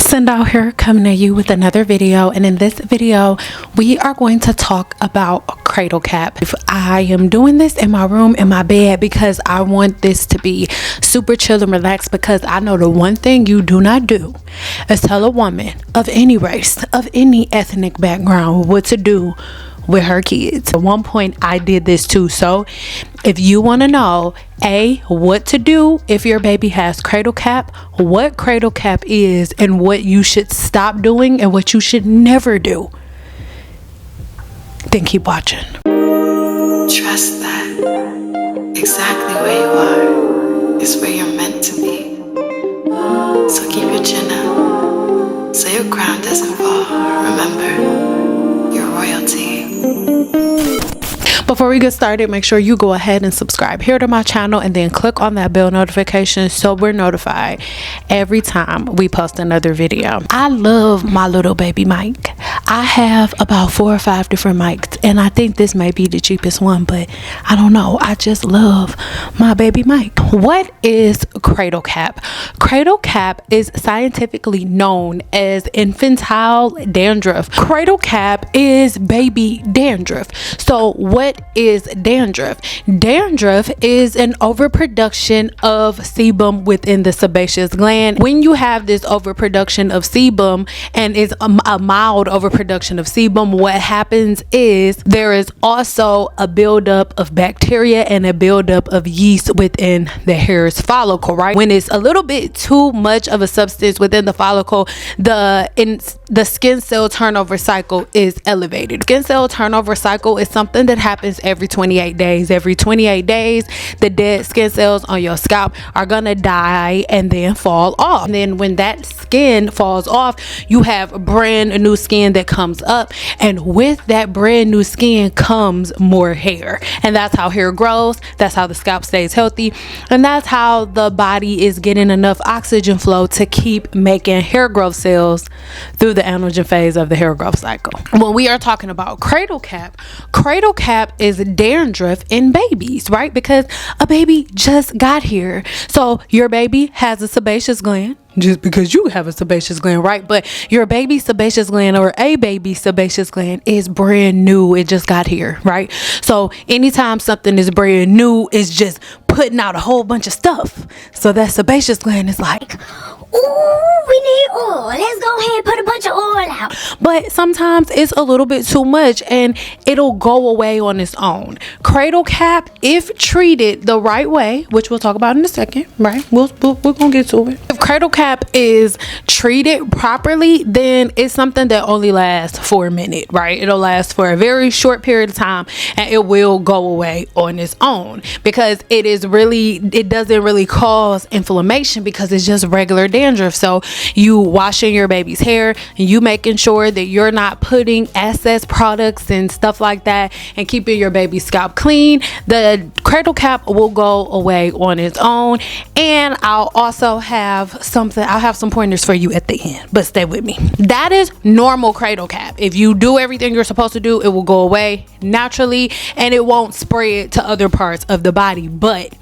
Cyn Doll here, coming at you with another video, and in this video we are going to talk about cradle cap. I am doing this in my room, in my bed, because I want this to be super chill and relaxed, because I know the one thing you do not do is tell a woman of any race, of any ethnic background, what to do with her kids. At one point I did this too, so if you want to know what to do if your baby has cradle cap, what cradle cap is, and what you should stop doing and what you should never do, then keep watching. Trust that exactly where you are is where you're meant to be. So keep your chin up so your crown doesn't fall. Remember, you're royalty. Before we get started, make sure you go ahead and subscribe here to my channel and then click on that bell notification so we're notified every time we post another video. I love my little baby mic. I have about 4 or 5 different mics, and I think this may be the cheapest one, but I don't know. I just love my baby mic. What is cradle cap? Cradle cap is scientifically known as infantile dandruff. Cradle cap is baby dandruff. So what is dandruff? Dandruff is an overproduction of sebum within the sebaceous gland. When you have this overproduction of sebum, and it's a mild overproduction of sebum, what happens is there is also a buildup of bacteria and a buildup of yeast within the hair's follicle, right? When it's a little bit too much of a substance within the follicle, the skin cell turnover cycle is elevated. Skin cell turnover cycle is something that happens every 28 days. Every 28 days, the dead skin cells on your scalp are gonna die and then fall off. And then when that skin falls off, you have brand new skin that comes up, and with that brand new skin comes more hair. And that's how hair grows, that's how the scalp stays healthy, and that's how the body is getting enough oxygen flow to keep making hair growth cells through the anagen phase of the hair growth cycle. When we are talking about cradle cap is dandruff in babies, right? Because a baby just got here. So your baby has a sebaceous gland, just because you have a sebaceous gland, right? But your baby's sebaceous gland, or a baby's sebaceous gland, is brand new. It just got here, right? So anytime something is brand new, it's just putting out a whole bunch of stuff. So that sebaceous gland is like, ooh, we need oil. Let's go ahead and put a bunch of oil out. But sometimes it's a little bit too much and it'll go away on its own. Cradle cap, if treated the right way, which we'll talk about in a second, right? We're gonna get to it. If cradle cap is treated properly, then it's something that only lasts for a minute, right? It'll last for a very short period of time and it will go away on its own, because it doesn't really cause inflammation, because it's just regular dandruff. So you washing your baby's hair and you making sure that you're not putting excess products and stuff like that, and keeping your baby's scalp clean, the cradle cap will go away on its own. And I'll also have some pointers for you at the end, but stay with me. That is normal cradle cap. If you do everything you're supposed to do, it will go away naturally and it won't spread to other parts of the body. But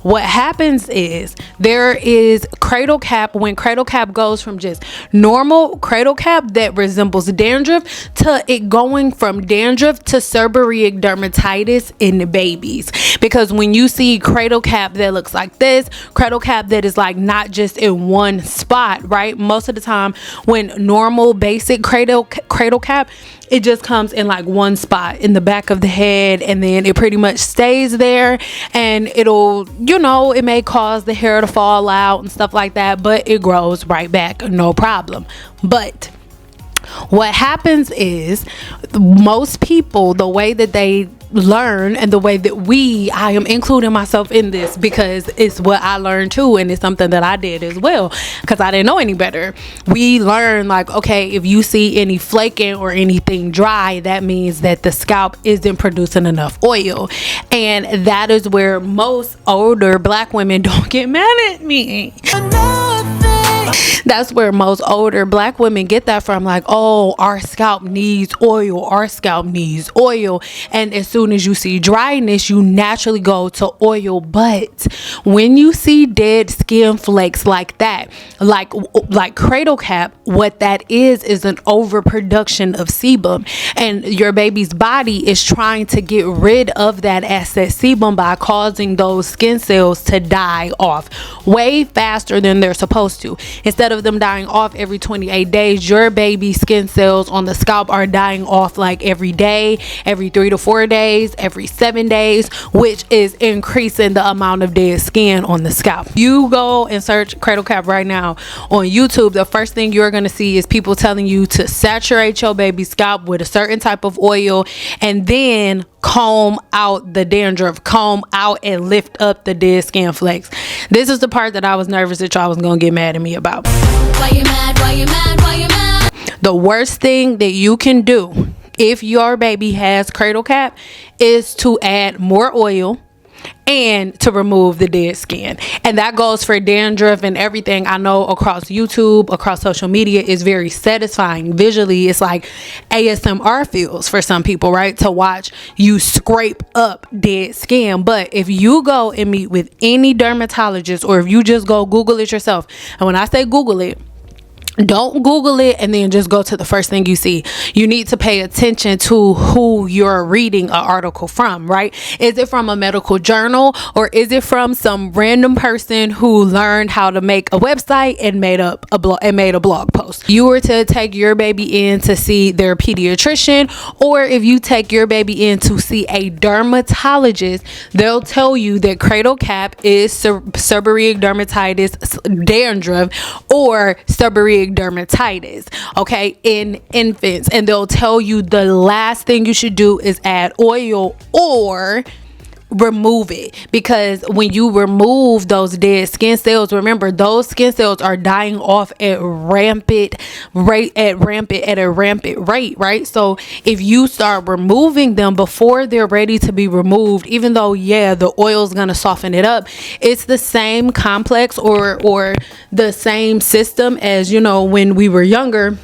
what happens is there is cradle cap, when cradle cap goes from just normal cradle cap that resembles dandruff to it going from dandruff to seborrheic dermatitis in babies. Because when you see cradle cap that looks like this, cradle cap that is like not just in one spot, right? Most of the time when normal basic cradle cap, it just comes in like one spot in the back of the head, and then it pretty much stays there, and it'll, it may cause the hair to fall out and stuff like that, but it grows right back, no problem. But what happens is most people, the way that they learn and the way that I am including myself in this because it's what I learned too, and it's something that I did as well because I didn't know any better. We learn like, okay, if you see any flaking or anything dry, that means that the scalp isn't producing enough oil. And that is where most older black women don't get mad at me. That's where most older black women get that from. Like, oh, our scalp needs oil, our scalp needs oil. And as soon as you see dryness, you naturally go to oil. But when you see dead skin flakes like that, like cradle cap, what that is an overproduction of sebum, and your baby's body is trying to get rid of that excess sebum by causing those skin cells to die off way faster than they're supposed to. Instead of them dying off every 28 days, your baby's skin cells on the scalp are dying off like every day, every 3 to 4 days, every 7 days, which is increasing the amount of dead skin on the scalp. You go and search cradle cap right now on YouTube, the first thing you're going to see is people telling you to saturate your baby's scalp with a certain type of oil and then comb out the dandruff, comb out and lift up the dead skin flakes. This is the part that I was nervous that y'all was gonna get mad at me about. Why you mad? Why you mad? Why you mad? The worst thing that you can do if your baby has cradle cap is to add more oil and to remove the dead skin. And that goes for dandruff and everything. I know across YouTube, across social media, is very satisfying visually. It's like ASMR feels for some people, right? To watch you scrape up dead skin. But if you go and meet with any dermatologist, or if you just go Google it yourself, and when I say Google it, don't Google it and then just go to the first thing you see. You need to pay attention to who you're reading an article from, right? Is it from a medical journal, or is it from some random person who learned how to make a website and made a blog post? You were to take your baby in to see their pediatrician, or if you take your baby in to see a dermatologist, they'll tell you that cradle cap is seborrheic dermatitis, dandruff, or seborrheic dermatitis, okay, in infants. And they'll tell you the last thing you should do is add oil or remove it, because when you remove those dead skin cells, remember those skin cells are dying off at a rampant rate, right? So if you start removing them before they're ready to be removed, even though the oil is going to soften it up, it's the same complex or the same system as, when we were younger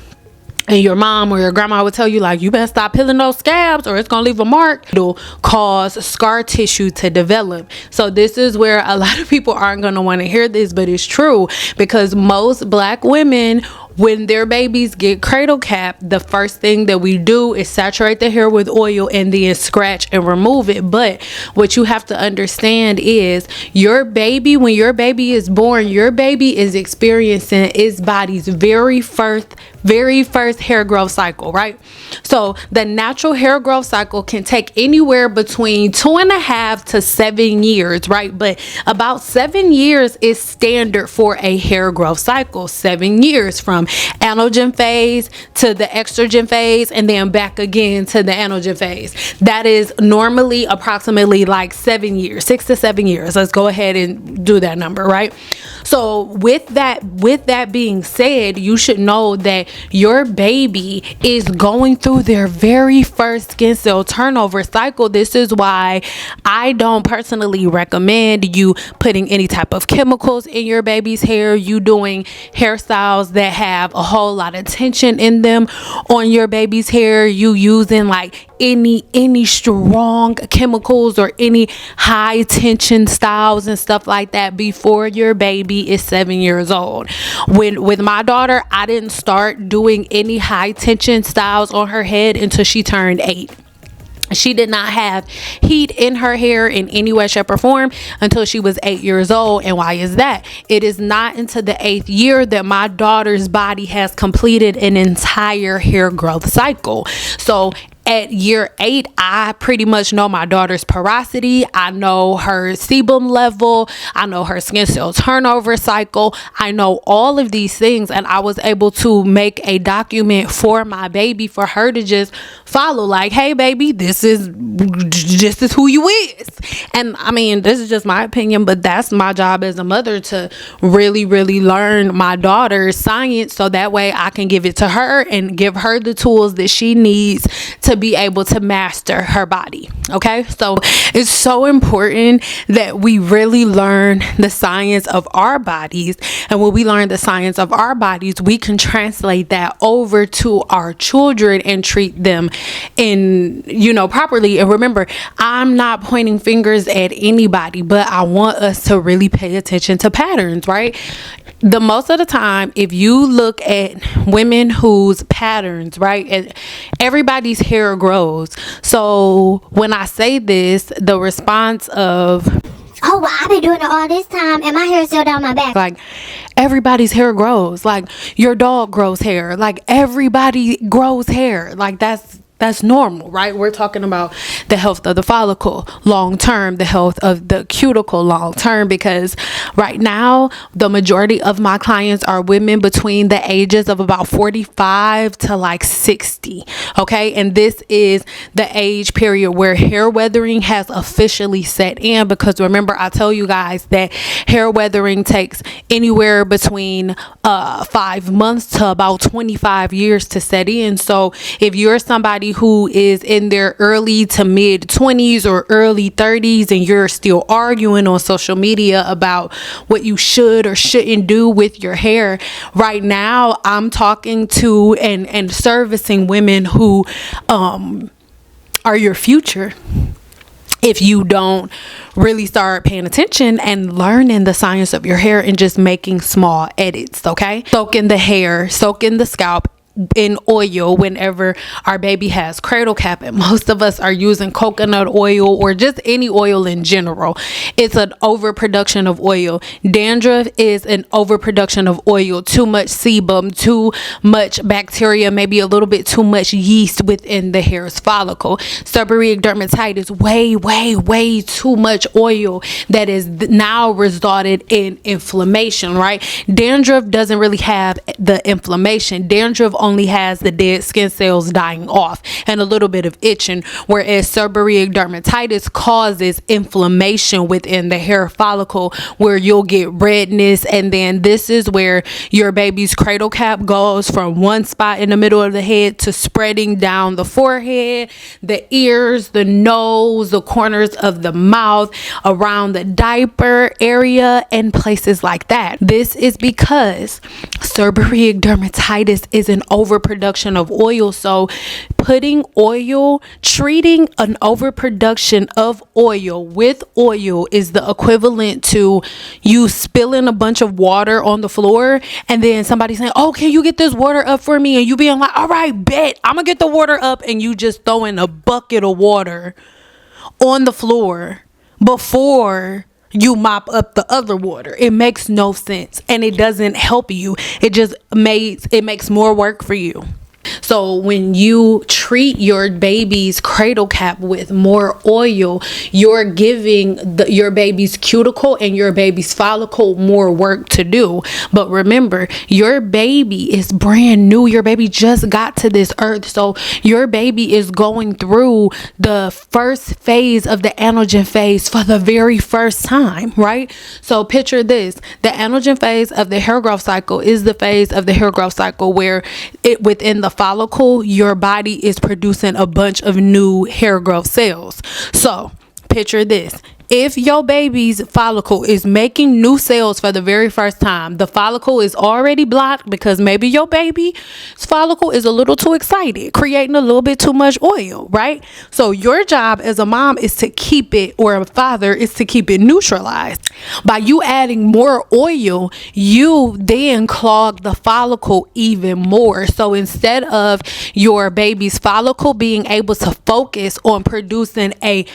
and your mom or your grandma would tell you, like, you better stop peeling those scabs or it's gonna leave a mark. It'll cause scar tissue to develop. So this is where a lot of people aren't gonna want to hear this, but it's true, because most black women, when their babies get cradle cap, the first thing that we do is saturate the hair with oil and then scratch and remove it. But what you have to understand is your baby, when your baby is born, your baby is experiencing its body's very first hair growth cycle, right? So the natural hair growth cycle can take anywhere between 2.5 to 7 years, right? But about 7 years is standard for a hair growth cycle. 7 years from anagen phase to the estrogen phase, and then back again to the anagen phase. That is normally approximately like 7 years, 6 to 7 years. Let's go ahead and do that number, right? So with that being said, you should know that your baby is going through their very first skin cell turnover cycle. This is why I don't personally recommend you putting any type of chemicals in your baby's hair, you doing hairstyles that have a whole lot of tension in them on your baby's hair, you using like any strong chemicals or any high tension styles and stuff like that before your baby is 7 years old. With my daughter, I didn't start doing any high tension styles on her head until she turned 8. She did not have heat in her hair in any way, shape, or form until she was 8 years old. And why is that? It is not until the 8th year that my daughter's body has completed an entire hair growth cycle. So at year 8, I pretty much know my daughter's porosity. I know her sebum level. I know her skin cell turnover cycle. I know all of these things, and I was able to make a document for my baby for her to just follow. Like, hey, baby, this is who you is. And I mean, this is just my opinion, but that's my job as a mother, to really, really learn my daughter's science, so that way I can give it to her and give her the tools that she needs to be able to master her body. Okay, so it's so important that we really learn the science of our bodies, and when we learn the science of our bodies, we can translate that over to our children and treat them in, you know, properly. And remember, I'm not pointing fingers at anybody, but I want us to really pay attention to patterns, right? The most of the time, if you look at women whose patterns, right, and everybody's hair grows. So when I say this, the response of, oh, well, I've been doing it all this time and my hair is still down my back. like, everybody's hair grows. Like, your dog grows hair. Like, everybody grows hair. Like, that's normal, right? We're talking about the health of the follicle long term, the health of the cuticle long term, because right now the majority of my clients are women between the ages of about 45 to like 60. Okay, and this is the age period where hair weathering has officially set in, because remember, I tell you guys that hair weathering takes anywhere between 5 months to about 25 years to set in. So if you're somebody who is in their early to mid 20s or early 30s and you're still arguing on social media about what you should or shouldn't do with your hair, right now I'm talking to and servicing women who are your future. If you don't really start paying attention and learning the science of your hair and just making small edits, okay? Soaking the hair, soaking the scalp in oil whenever our baby has cradle cap, and most of us are using coconut oil or just any oil in general. It's an overproduction of oil. Dandruff is an overproduction of oil. Too much sebum, too much bacteria, maybe a little bit too much yeast within the hair's follicle. Seborrheic dermatitis, way too much oil that is now resulted in inflammation, right? Dandruff doesn't really have the inflammation. Dandruff only has the dead skin cells dying off and a little bit of itching, whereas seborrheic dermatitis causes inflammation within the hair follicle where you'll get redness, and then this is where your baby's cradle cap goes from one spot in the middle of the head to spreading down the forehead, the ears, the nose, the corners of the mouth, around the diaper area, and places like that. This is because seborrheic dermatitis is an overproduction of oil. So treating an overproduction of oil with oil is the equivalent to you spilling a bunch of water on the floor and then somebody saying, oh, can you get this water up for me? And you being like, all right, bet, I'm gonna get the water up, and you just throwing a bucket of water on the floor before you mop up the other water. It makes no sense, and it doesn't help you. It makes more work for you. So when you treat your baby's cradle cap with more oil, you're giving your baby's cuticle and your baby's follicle more work to do. But remember, your baby is brand new. Your baby just got to this earth. So your baby is going through the first phase of the anagen phase for the very first time, right? So picture this. The anagen phase of the hair growth cycle is the phase of the hair growth cycle where within the follicle, your body is producing a bunch of new hair growth cells. So picture this. If your baby's follicle is making new cells for the very first time, the follicle is already blocked because maybe your baby's follicle is a little too excited, creating a little bit too much oil, right? So your job as a mom is to keep it, or a father is to keep it neutralized. By you adding more oil, you then clog the follicle even more. So instead of your baby's follicle being able to focus on producing a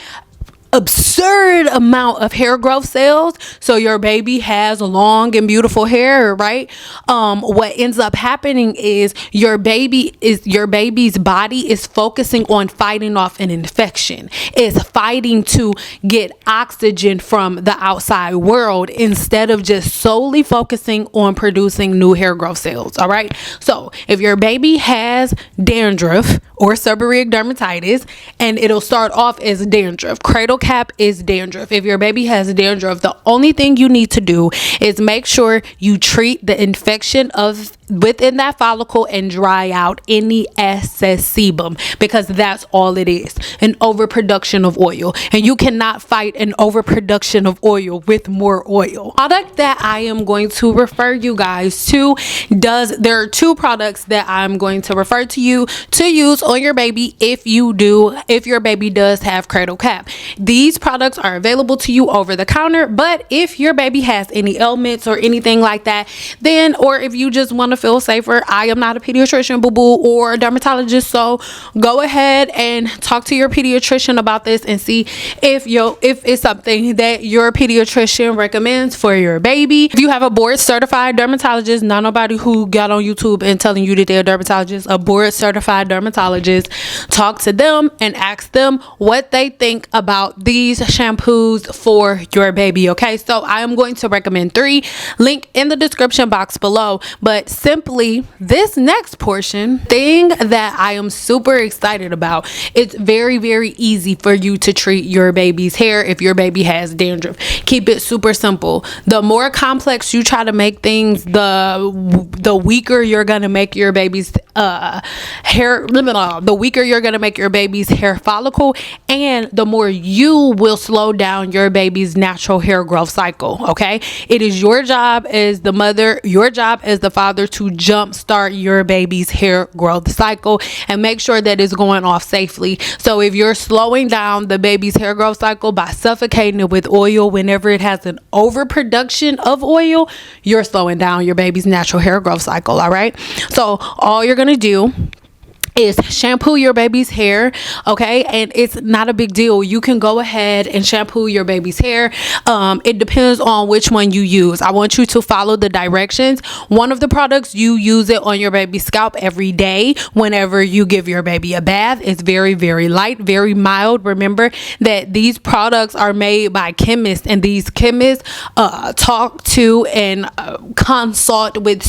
absurd amount of hair growth cells, so your baby has long and beautiful hair, right? What ends up happening is your baby's body is focusing on fighting off an infection. It's fighting to get oxygen from the outside world instead of just solely focusing on producing new hair growth cells. All right, so if your baby has dandruff or seborrheic dermatitis, and it'll start off as dandruff. Cradle cap is dandruff. If your baby has dandruff, the only thing you need to do is make sure you treat the infection of within that follicle and dry out any excess sebum, because that's all it is, an overproduction of oil, and you cannot fight an overproduction of oil with more oil. Product that I am going to refer you guys to there are two products that I'm going to refer to you to use on your baby if your baby does have cradle cap. These products are available to you over the counter, but if your baby has any ailments or anything like that, then, or if you just want to feel safer, I am not a pediatrician, boo-boo, or a dermatologist, so go ahead and talk to your pediatrician about this and see if it's something that your pediatrician recommends for your baby. If you have a board certified dermatologist, not nobody who got on YouTube and telling you that they're a dermatologist, a board certified dermatologist, talk to them and ask them what they think about these shampoos for your baby. Okay, so I am going to recommend 3, link in the description box below. But simply, this next portion thing that I am super excited about, it's very, very easy for you to treat your baby's hair if your baby has dandruff. Keep it super simple. The more complex you try to make things, the weaker you're gonna make your baby's hair follicle, and the more you will slow down your baby's natural hair growth cycle. Okay, it is your job as the mother, your job as the father, to jumpstart your baby's hair growth cycle and make sure that it's going off safely. So if you're slowing down the baby's hair growth cycle by suffocating it with oil whenever it has an overproduction of oil, you're slowing down your baby's natural hair growth cycle. All right, so all you're gonna do is shampoo your baby's hair, okay? And it's not a big deal. You can go ahead and shampoo your baby's hair. It depends on which one you use. I want you to follow the directions. One of the products, you use it on your baby's scalp every day whenever you give your baby a bath. It's very, very light, very mild. Remember that these products are made by chemists, and these chemists talk to and consult with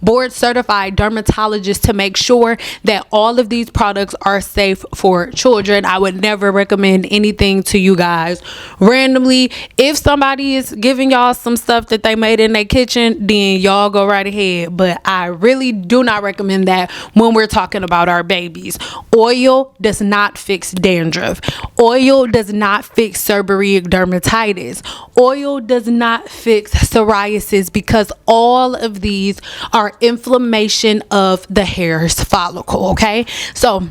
board certified dermatologists to make sure that all of these products are safe for children. I would never recommend anything to you guys randomly. If somebody is giving y'all some stuff that they made in their kitchen, then y'all go right ahead, but I really do not recommend that when we're talking about our babies. Oil does not fix dandruff. Oil does not fix seborrheic dermatitis. Oil does not fix psoriasis, because all of these are inflammation of the hair's follicle. Okay, so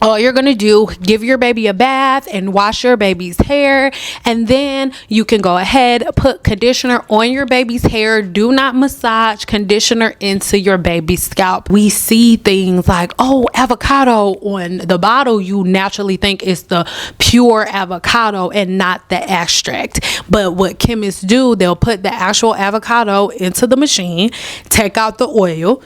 all you're gonna do, give your baby a bath and wash your baby's hair, and then you can go ahead, put conditioner on your baby's hair. Do not massage conditioner into your baby's scalp. We see things like, oh, avocado on the bottle. You naturally think it's the pure avocado and not the extract. But what chemists do, they'll put the actual avocado into the machine, take out the oil.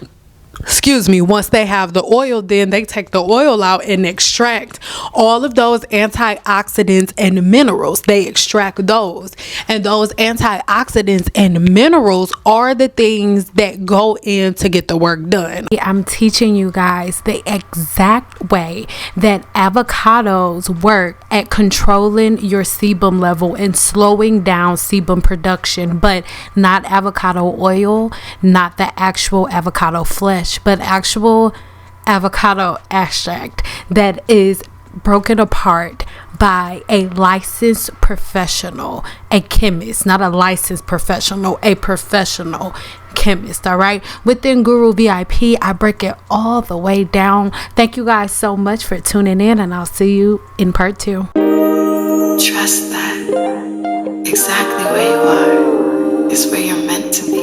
Once they have the oil, then they take the oil out and extract all of those antioxidants and minerals. They extract those, and those antioxidants and minerals are the things that go in to get the work done. I'm teaching you guys the exact way that avocados work at controlling your sebum level and slowing down sebum production, but not avocado oil, not the actual avocado flesh, but actual avocado extract that is broken apart by a licensed professional, a chemist, not a licensed professional, a professional chemist. All right, within Guru VIP, I break it all the way down. Thank you guys so much for tuning in, and I'll see you in part 2. Trust that exactly where you are is where you're meant to be.